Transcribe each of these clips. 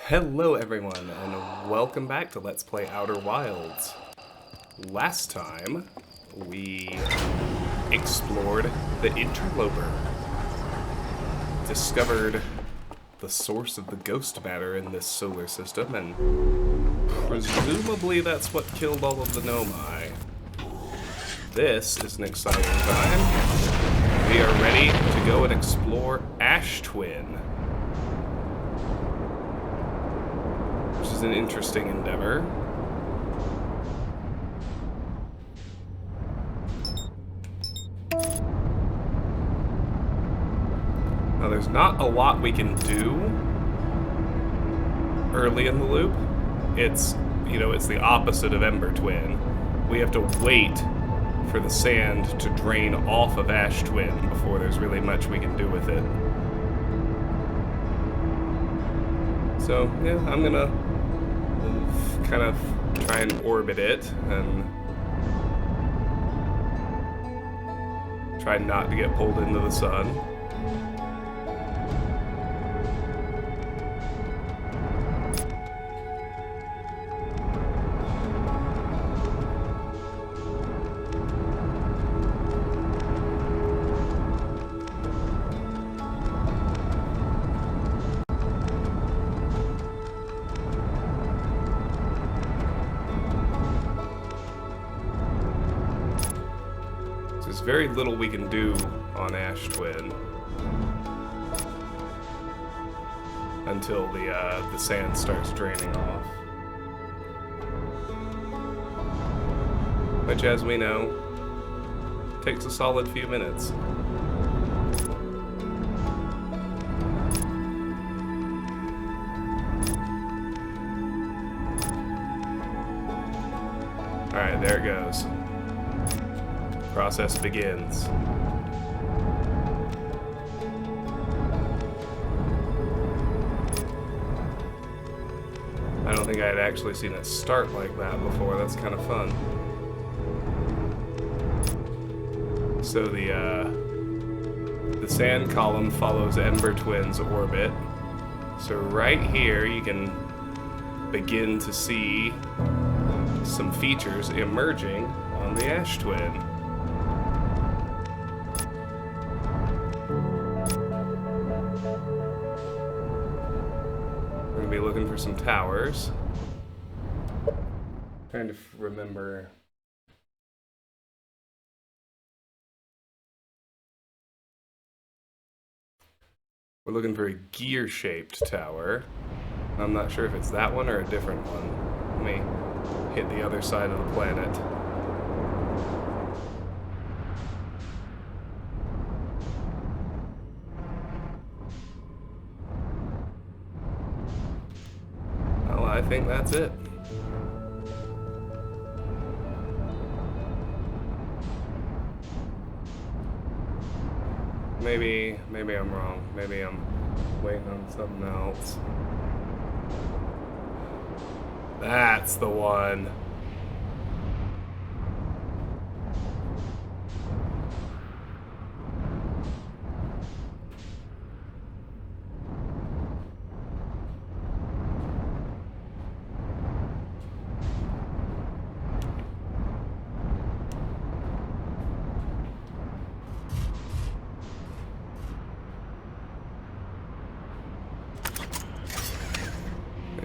Hello everyone, and welcome back to Let's Play Outer Wilds. Last time, we explored the Interloper, discovered the source of the ghost matter in this solar system, and presumably that's what killed all of the Nomai. This is an exciting time. We are ready to go and explore Ash Twin, which is an interesting endeavor. Now, there's not a lot we can do early in the loop. It's the opposite of Ember Twin. We have to wait for the sand to drain off of Ash Twin before there's really much we can do with it. So, yeah, I'm gonna kind of try and orbit it and try not to get pulled into the sun. There's very little we can do on Ash Twin until the sand starts draining off, which, as we know, takes a solid few minutes. Alright, there it goes. Process begins. I don't think I had actually seen it start like that before. That's kind of fun. So the sand column follows Ember Twin's orbit. So right here you can begin to see some features emerging on the Ash Twin. Be looking for some towers. Trying to remember. We're looking for a gear-shaped tower. I'm not sure if it's that one or a different one. Let me hit the other side of the planet. I think that's it. Maybe I'm wrong. Maybe I'm waiting on something else. That's the one.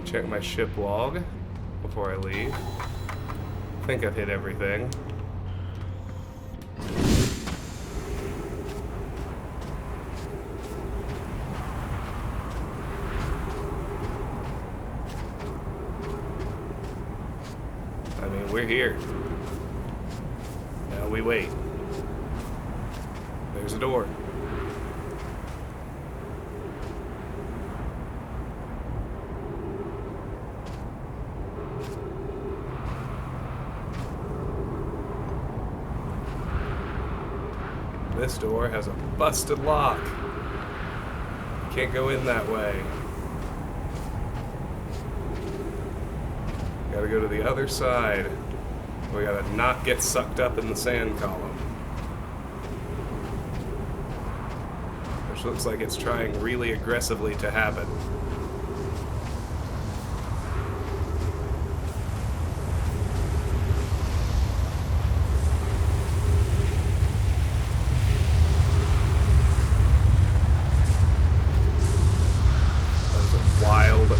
Check my ship log before I leave. I think I've hit everything. I mean, we're here. Now we wait. There's a door. This door has a busted lock. Can't go in that way. Gotta go to the other side. We gotta not get sucked up in the sand column. Which looks like it's trying really aggressively to happen.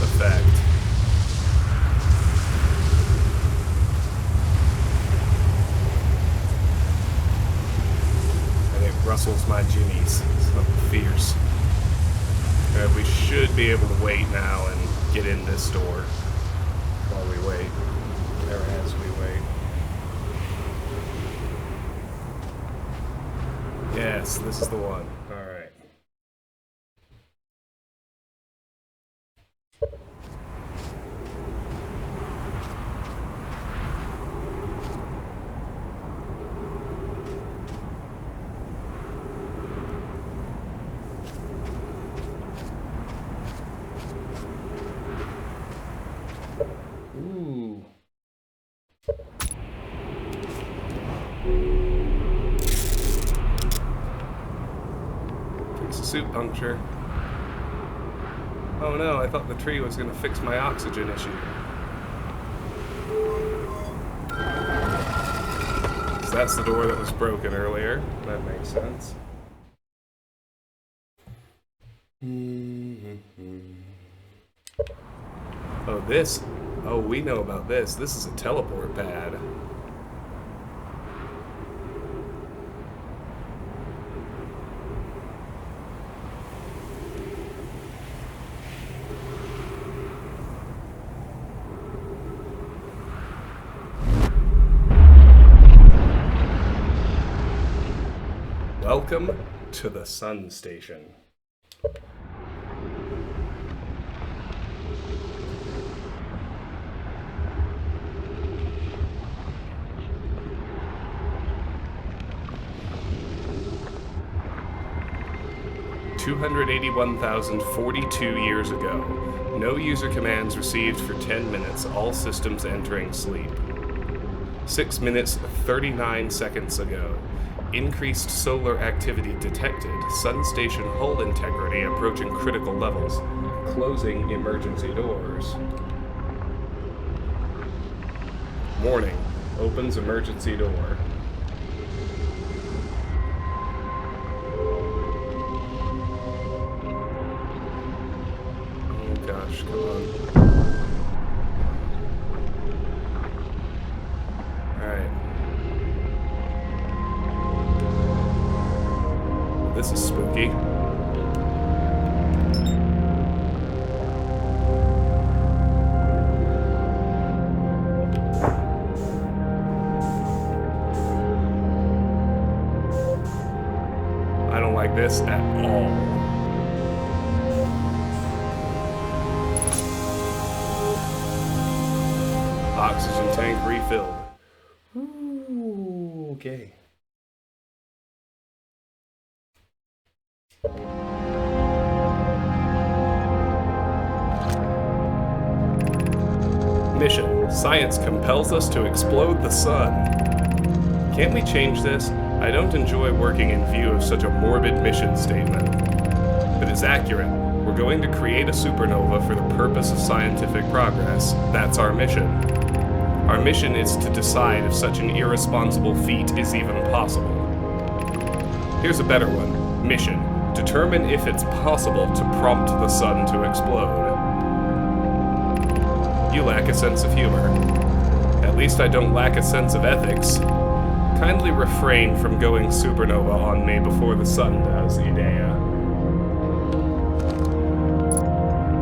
effect. And it rustles my jimmies. Something fierce. We should be able to wait now and get in this door while we wait. Or as we wait. Yes, this is the one. Alright. Ooh. Fix a suit puncture. Oh no, I thought the tree was going to fix my oxygen issue. So that's the door that was broken earlier. That makes sense. Oh, this. Oh, we know about this. This is a teleport pad. Welcome to the Sun Station. 281,042 years ago. No user commands received for 10 minutes, all systems entering sleep. 6 minutes 39 seconds ago. Increased solar activity detected. Sun station hull integrity approaching critical levels. Closing emergency doors. Warning. Opens emergency door. Oh gosh, come on. Alright. This is spooky. I don't like this at all. Oxygen tank refilled. Ooh, okay. Mission. Science compels us to explode the sun. Can't we change this? I don't enjoy working in view of such a morbid mission statement. But it's accurate. We're going to create a supernova for the purpose of scientific progress. That's our mission. Our mission is to decide if such an irresponsible feat is even possible. Here's a better one. Mission. Determine if it's possible to prompt the sun to explode. You lack a sense of humor. At least I don't lack a sense of ethics. Kindly refrain from going supernova on me before the sun does, Idea.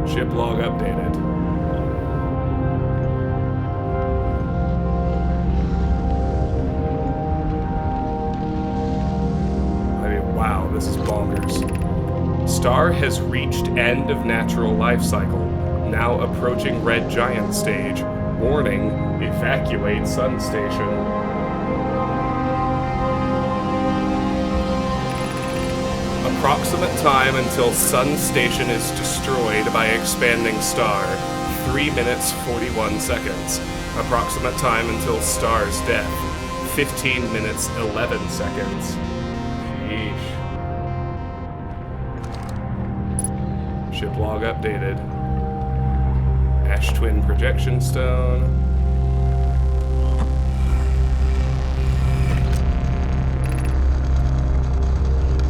Ship log updated. I mean, wow, this is bonkers. Star has reached end of natural life cycle. Now approaching red giant stage. Warning, evacuate sun station. Approximate time until sun station is destroyed by expanding star, 3 minutes 41 seconds. Approximate time until star's death, 15 minutes 11 seconds. Sheesh. Ship log updated. Ash twin projection stone.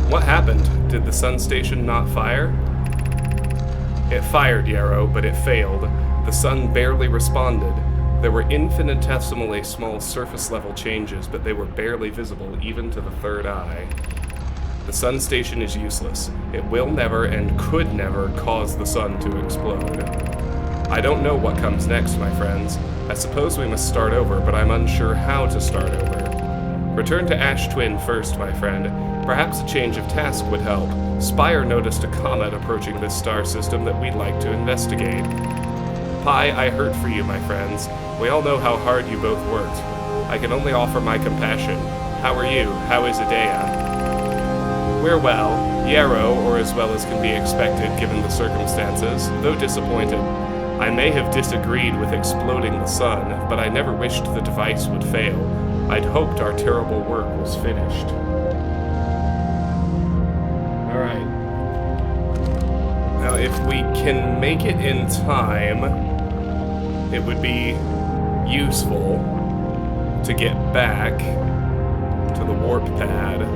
What happened? Did the sun station not fire? It fired Yarrow, but it failed. The sun barely responded. There were infinitesimally small surface-level changes, but they were barely visible even to the third eye. The sun station is useless. It will never and could never cause the sun to explode. I don't know what comes next, my friends. I suppose we must start over, but I'm unsure how to start over. Return to Ash Twin first, my friend. Perhaps a change of task would help. Spire noticed a comet approaching this star system that we'd like to investigate. Pi, I hurt for you, my friends. We all know how hard you both worked. I can only offer my compassion. How are you? How is Idea? We're well. Yarrow, or as well as can be expected given the circumstances, though disappointed. I may have disagreed with exploding the sun, but I never wished the device would fail. I'd hoped our terrible work was finished. Alright. Now, if we can make it in time, it would be useful to get back to the warp pad.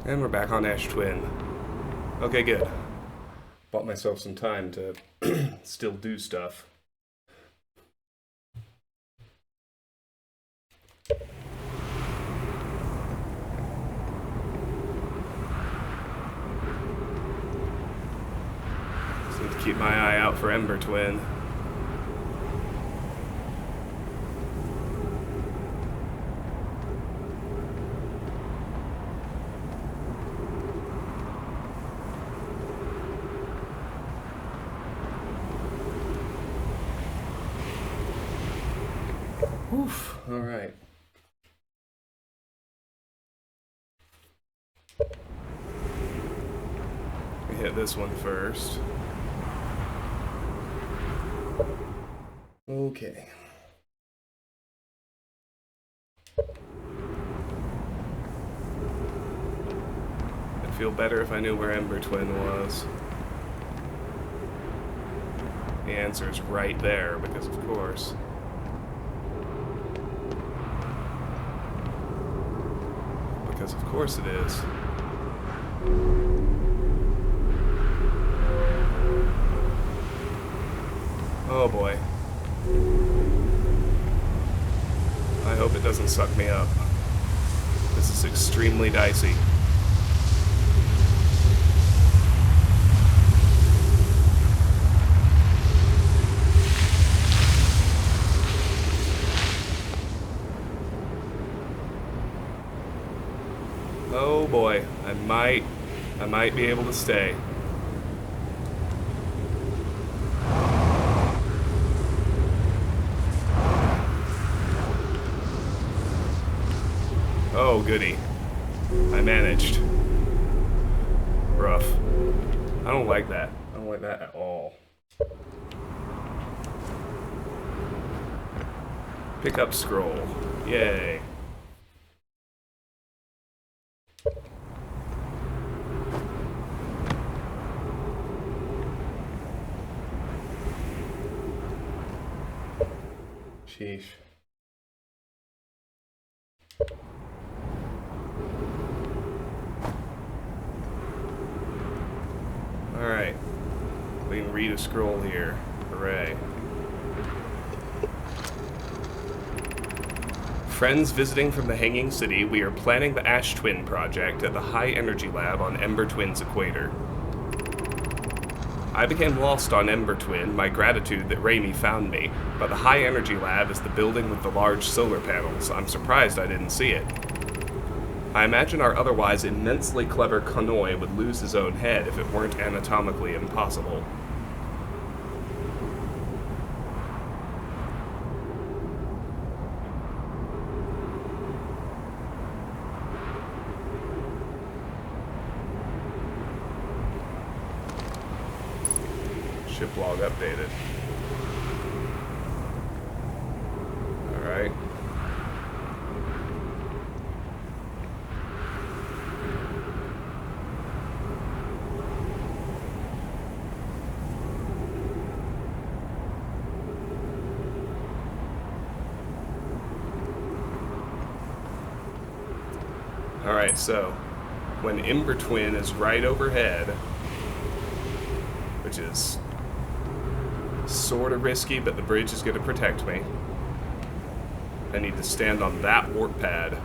And we're back on Ash Twin. Okay, good. Bought myself some time to still do stuff. Just need to keep my eye out for Ember Twin. Oof, all right. We hit this one first. Okay. I'd feel better if I knew where Ember Twin was. The answer's right there, because of course. Because of course it is. Oh boy. I hope it doesn't suck me up. This is extremely dicey. Oh boy, I might be able to stay. Oh goody. I managed. Rough. I don't like that. I don't like that at all. Pick up scroll. Yay. Sheesh. Alright. We can read a scroll here. Hooray. Friends visiting from the Hanging City, we are planning the Ash Twin project at the High Energy Lab on Ember Twin's equator. I became lost on Ember Twin, my gratitude that Raimi found me, but the High Energy Lab is the building with the large solar panels. I'm surprised I didn't see it. I imagine our otherwise immensely clever Konoi would lose his own head if it weren't anatomically impossible. Ship log updated. Alright. Alright, so when Ember Twin is right overhead, which is sort of risky, but the bridge is going to protect me. I need to stand on that warp pad.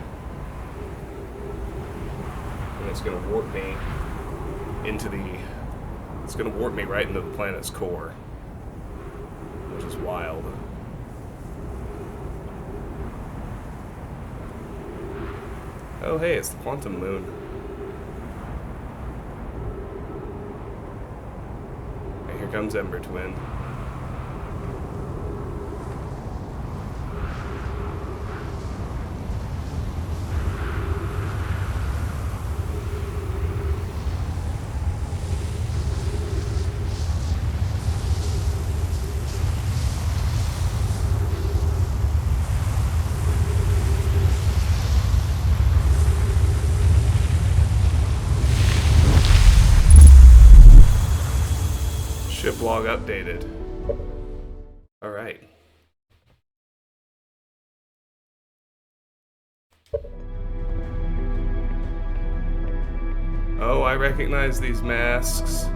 And it's going to warp me into the... It's going to warp me right into the planet's core. Which is wild. Oh hey, it's the Quantum Moon. And here comes Ember Twin. Ship log updated. Alright. Oh, I recognize these masks.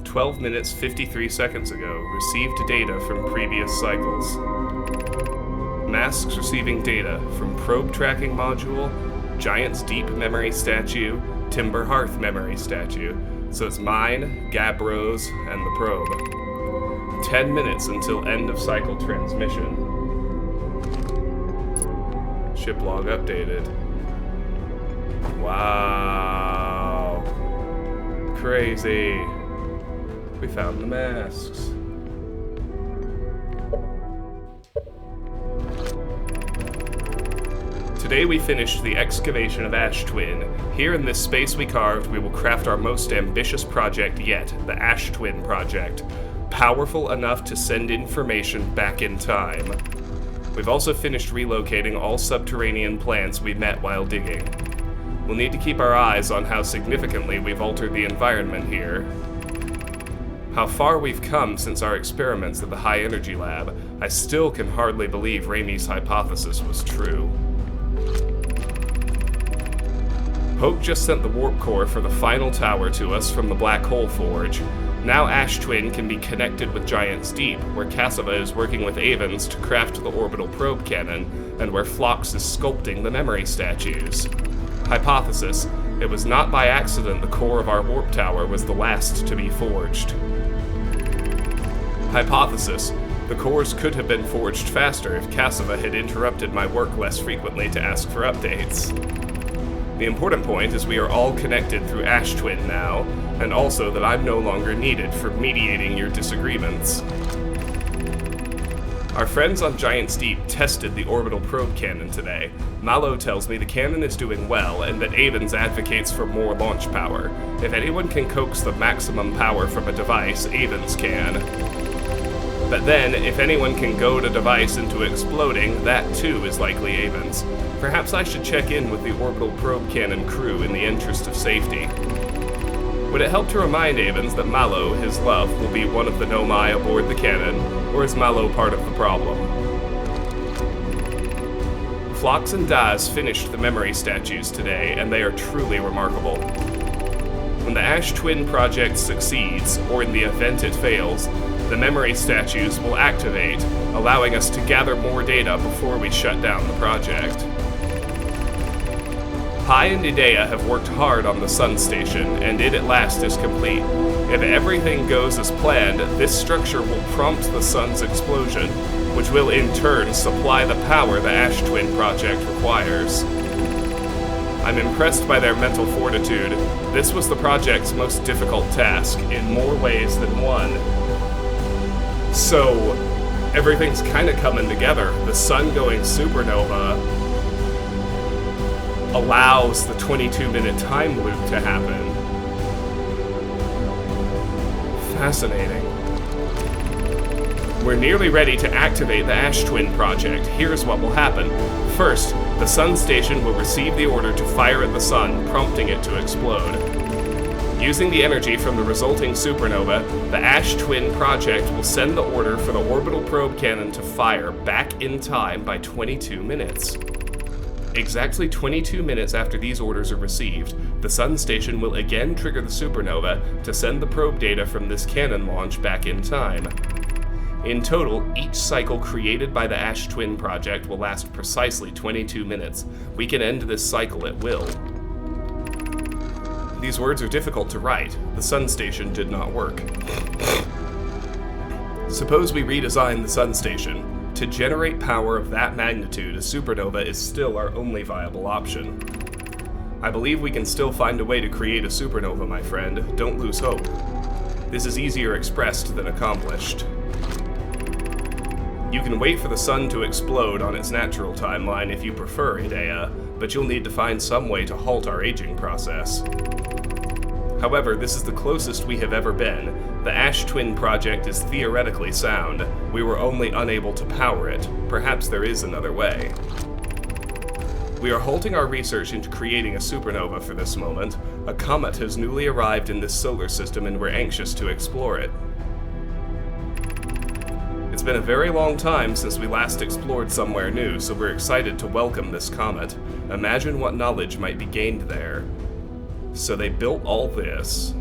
12 minutes, 53 seconds ago. Received data from previous cycles. Masks receiving data from Probe Tracking Module, Giant's Deep Memory Statue, Timber Hearth Memory Statue. So it's mine, Gabro's, and the probe. 10 minutes until end of cycle transmission. Ship log updated. Wow. Crazy. We found the masks. Today we finished the excavation of Ash Twin. Here in this space we carved, we will craft our most ambitious project yet, the Ash Twin Project. Powerful enough to send information back in time. We've also finished relocating all subterranean plants we met while digging. We'll need to keep our eyes on how significantly we've altered the environment here. How far we've come since our experiments at the High Energy Lab, I still can hardly believe Ramey's hypothesis was true. Hope just sent the warp core for the final tower to us from the Black Hole Forge. Now Ash Twin can be connected with Giant's Deep, where Cassava is working with Avens to craft the orbital probe cannon, and where Phlox is sculpting the memory statues. Hypothesis: it was not by accident the core of our warp tower was the last to be forged. Hypothesis: the cores could have been forged faster if Cassava had interrupted my work less frequently to ask for updates. The important point is we are all connected through Ash Twin now, and also that I'm no longer needed for mediating your disagreements. Our friends on Giant's Deep tested the orbital probe cannon today. Malo tells me the cannon is doing well, and that Avens advocates for more launch power. If anyone can coax the maximum power from a device, Avens can. But then, if anyone can goad a device into exploding, that too is likely Avens. Perhaps I should check in with the orbital probe cannon crew in the interest of safety. Would it help to remind Avens that Malo, his love, will be one of the Nomai aboard the cannon, or is Malo part of the problem? Phlox and Daz finished the memory statues today, and they are truly remarkable. When the Ash Twin project succeeds, or in the event it fails, the memory statues will activate, allowing us to gather more data before we shut down the project. Pi and Idea have worked hard on the Sun Station, and it at last is complete. If everything goes as planned, this structure will prompt the Sun's explosion, which will in turn supply the power the Ash Twin project requires. I'm impressed by their mental fortitude. This was the project's most difficult task, in more ways than one. So, everything's kinda coming together. The sun going supernova allows the 22-minute time loop to happen. Fascinating. We're nearly ready to activate the Ash Twin project. Here's what will happen. First, the sun station will receive the order to fire at the sun, prompting it to explode. Using the energy from the resulting supernova, the Ash Twin project will send the order for the orbital probe cannon to fire back in time by 22 minutes. Exactly 22 minutes after these orders are received, the sun station will again trigger the supernova to send the probe data from this cannon launch back in time. In total, each cycle created by the Ash Twin project will last precisely 22 minutes. We can end this cycle at will. These words are difficult to write. The sun station did not work. Suppose we redesign the sun station. To generate power of that magnitude, a supernova is still our only viable option. I believe we can still find a way to create a supernova, my friend. Don't lose hope. This is easier expressed than accomplished. You can wait for the sun to explode on its natural timeline if you prefer, Idea, but you'll need to find some way to halt our aging process. However, this is the closest we have ever been. The Ash Twin project is theoretically sound. We were only unable to power it. Perhaps there is another way. We are halting our research into creating a supernova for this moment. A comet has newly arrived in this solar system and we're anxious to explore it. It's been a very long time since we last explored somewhere new, so we're excited to welcome this comet. Imagine what knowledge might be gained there. So they built all this,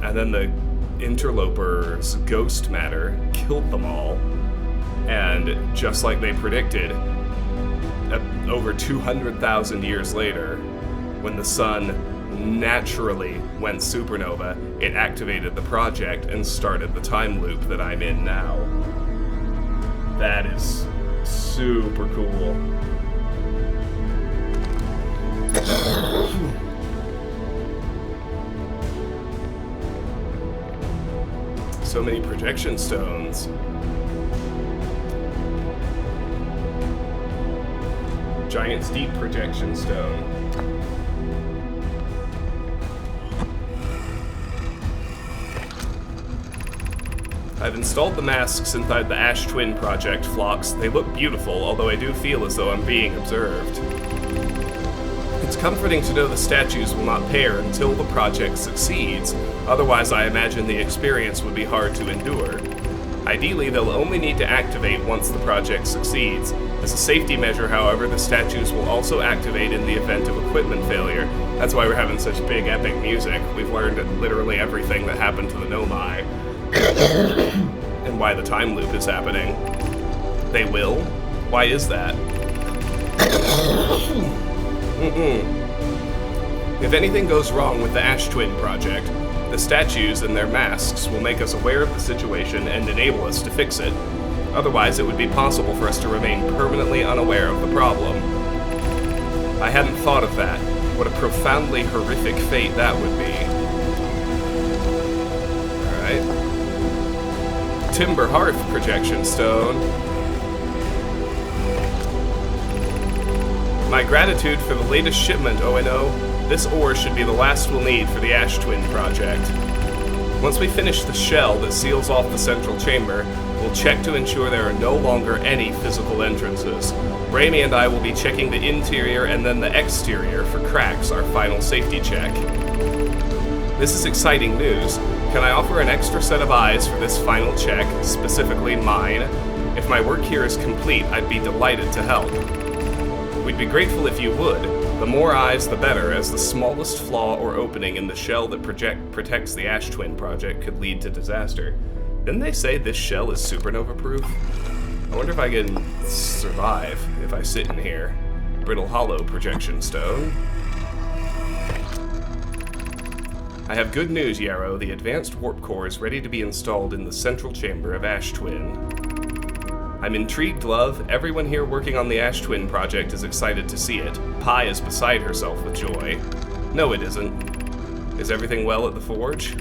and then the interlopers' ghost matter killed them all. And just like they predicted, over 200,000 years later, when the sun naturally went supernova, it activated the project and started the time loop that I'm in now. That is super cool. So many projection stones. Giant's Deep projection stone. I've installed the masks inside the Ash Twin project, Phlox. They look beautiful, although I do feel as though I'm being observed. It's comforting to know the statues will not pair until the project succeeds, otherwise I imagine the experience would be hard to endure. Ideally, they'll only need to activate once the project succeeds. As a safety measure, however, the statues will also activate in the event of equipment failure. That's why we're having such big, epic music. We've learned literally everything that happened to the Nomai. And why the time loop is happening. They will? Why is that? If anything goes wrong with the Ash Twin project, the statues and their masks will make us aware of the situation and enable us to fix it. Otherwise, it would be possible for us to remain permanently unaware of the problem. I hadn't thought of that. What a profoundly horrific fate that would be. Alright. Timber Hearth projection stone. My gratitude for the latest shipment, O&O. This ore should be the last we'll need for the Ash Twin project. Once we finish the shell that seals off the central chamber, we'll check to ensure there are no longer any physical entrances. Raimi and I will be checking the interior and then the exterior for cracks, our final safety check. This is exciting news. Can I offer an extra set of eyes for this final check, specifically mine? If my work here is complete, I'd be delighted to help. We'd be grateful if you would. The more eyes, the better, as the smallest flaw or opening in the shell that protects the Ash Twin project could lead to disaster. Didn't they say this shell is supernova-proof? I wonder if I can survive if I sit in here. Brittle Hollow projection stone. I have good news, Yarrow. The advanced warp core is ready to be installed in the central chamber of Ash Twin. I'm intrigued, love. Everyone here working on the Ash Twin project is excited to see it. Pi is beside herself with joy. No, it isn't. Is everything well at the forge?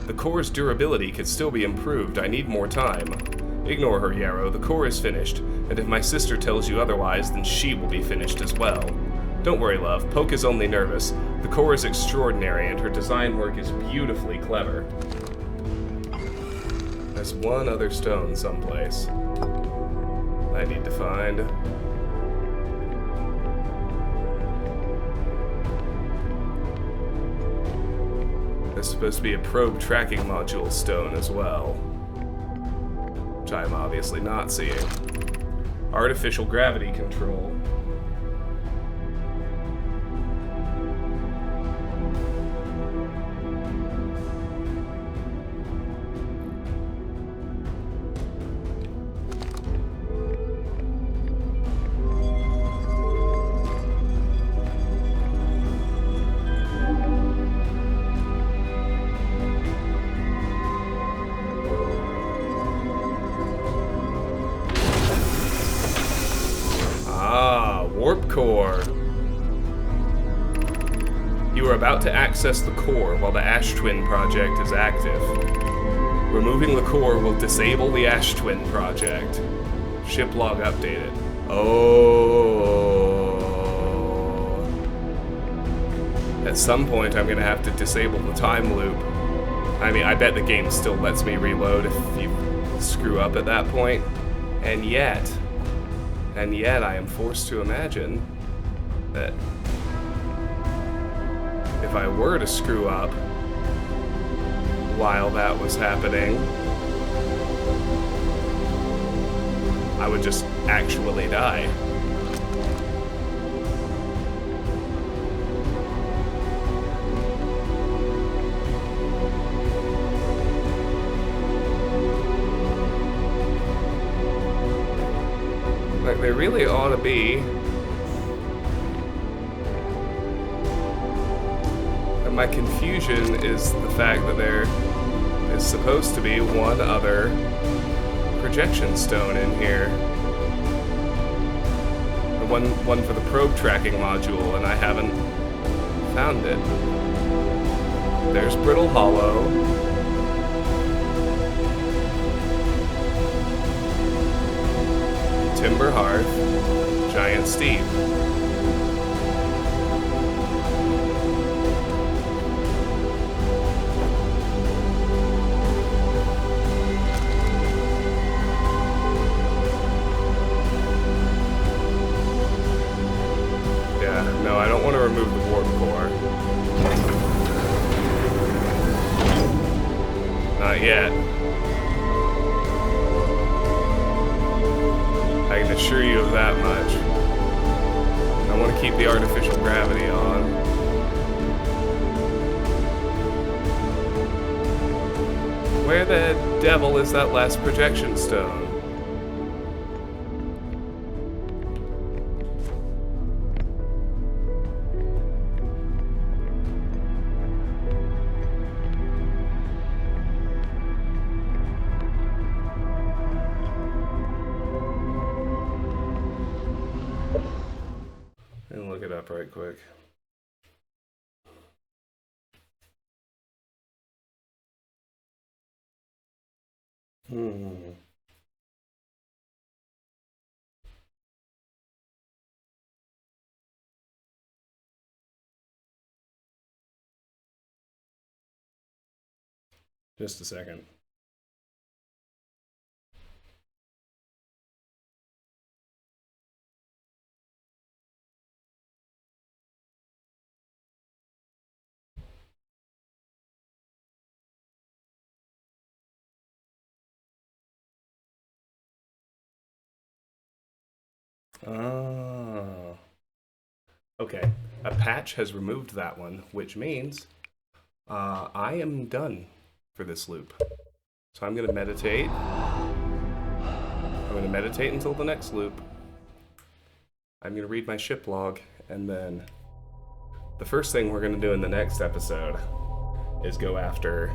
The core's durability could still be improved. I need more time. Ignore her, Yarrow. The core is finished, and if my sister tells you otherwise, then she will be finished as well. Don't worry, love. Poke is only nervous. The core is extraordinary, and her design work is beautifully clever. There's one other stone someplace I need to find. There's supposed to be a probe tracking module stone as well, which I'm obviously not seeing. Artificial gravity control. Warp core. You are about to access the core while the Ash Twin project is active. Removing the core will disable the Ash Twin project. Ship log updated. Oh. At some point, I'm gonna have to disable the time loop. I mean, I bet the game still lets me reload if you screw up at that point. And yet I am forced to imagine that if I were to screw up while that was happening, I would just actually die. Like, there really ought to be. And my confusion is the fact that there is supposed to be one other projection stone in here. One for the probe tracking module, and I haven't found it. There's Brittle Hollow. Timber Hearth, Giant Steep. Yeah, no, I don't want to remove the warp core. Not yet. I can assure you of that much. I want to keep the artificial gravity on. Where the devil is that last projection stone? And look it up right quick. Just a second. Oh. Okay. A patch has removed that one, which means I am done for this loop. So I'm going to meditate. I'm going to meditate until the next loop. I'm going to read my ship log, and then the first thing we're going to do in the next episode is go after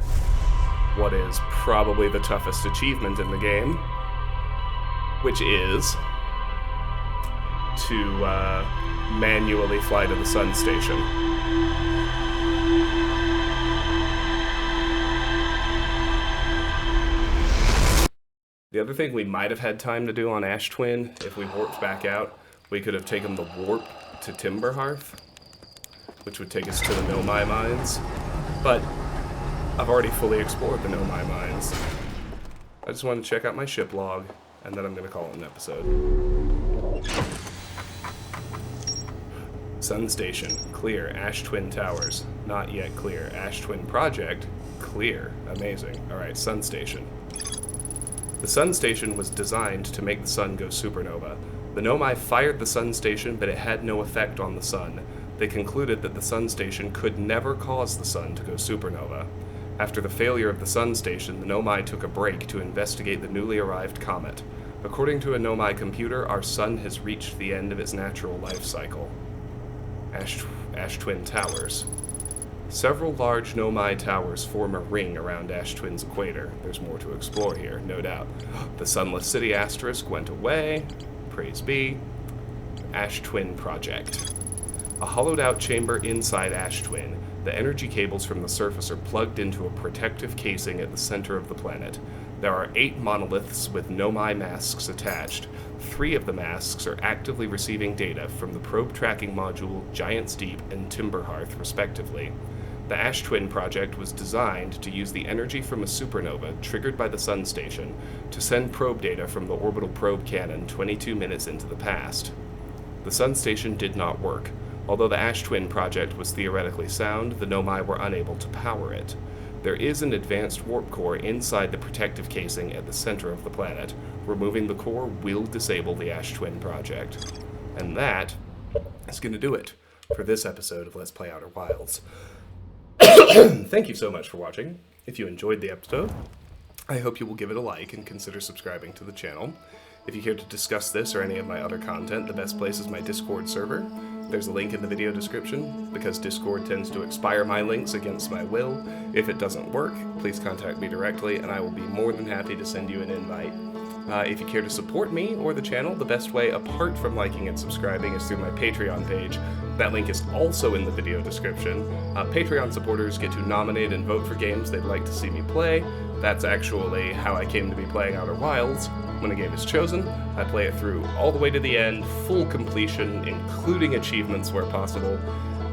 what is probably the toughest achievement in the game, which is to manually fly to the sun station. The other thing we might have had time to do on Ash Twin, if we warped back out, we could have taken the warp to Timber Hearth, which would take us to the Nomai mines. But I've already fully explored the Nomai mines. I just wanted to check out my ship log, and then I'm going to call it an episode. Sun Station, clear. Ash Twin Towers, not yet clear. Ash Twin Project, clear. Amazing. Alright, Sun Station. The Sun Station was designed to make the sun go supernova. The Nomai fired the Sun Station, but it had no effect on the sun. They concluded that the Sun Station could never cause the sun to go supernova. After the failure of the Sun Station, the Nomai took a break to investigate the newly arrived comet. According to a Nomai computer, our sun has reached the end of its natural life cycle. Ash Twin Towers. Several large Nomai towers form a ring around Ash Twin's equator. There's more to explore here, no doubt. The Sunless City asterisk went away. Praise be. Ash Twin Project. A hollowed-out chamber inside Ash Twin. The energy cables from the surface are plugged into a protective casing at the center of the planet. There are 8 monoliths with Nomai masks attached. 3 of the masks are actively receiving data from the probe tracking module, Giant's Deep, and Timberhearth, respectively. The Ash Twin Project was designed to use the energy from a supernova triggered by the Sun Station to send probe data from the orbital probe cannon 22 minutes into the past. The Sun Station did not work. Although the Ash Twin Project was theoretically sound, the Nomai were unable to power it. There is an advanced warp core inside the protective casing at the center of the planet. Removing the core will disable the Ash Twin Project. And that is going to do it for this episode of Let's Play Outer Wilds. Thank you so much for watching. If you enjoyed the episode, I hope you will give it a like and consider subscribing to the channel. If you care to discuss this or any of my other content, the best place is my Discord server. There's a link in the video description, because Discord tends to expire my links against my will. If it doesn't work, please contact me directly, and I will be more than happy to send you an invite. If you care to support me or the channel, the best way, apart from liking and subscribing, is through my Patreon page. That link is also in the video description. Patreon supporters get to nominate and vote for games they'd like to see me play. That's actually how I came to be playing Outer Wilds. When a game is chosen, I play it through all the way to the end, full completion, including achievements where possible,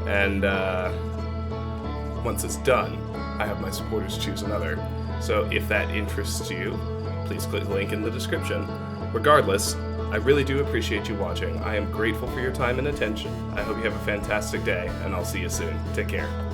and once it's done, I have my supporters choose another. So if that interests you, please click the link in the description. Regardless, I really do appreciate you watching. I am grateful for your time and attention. I hope you have a fantastic day, and I'll see you soon. Take care.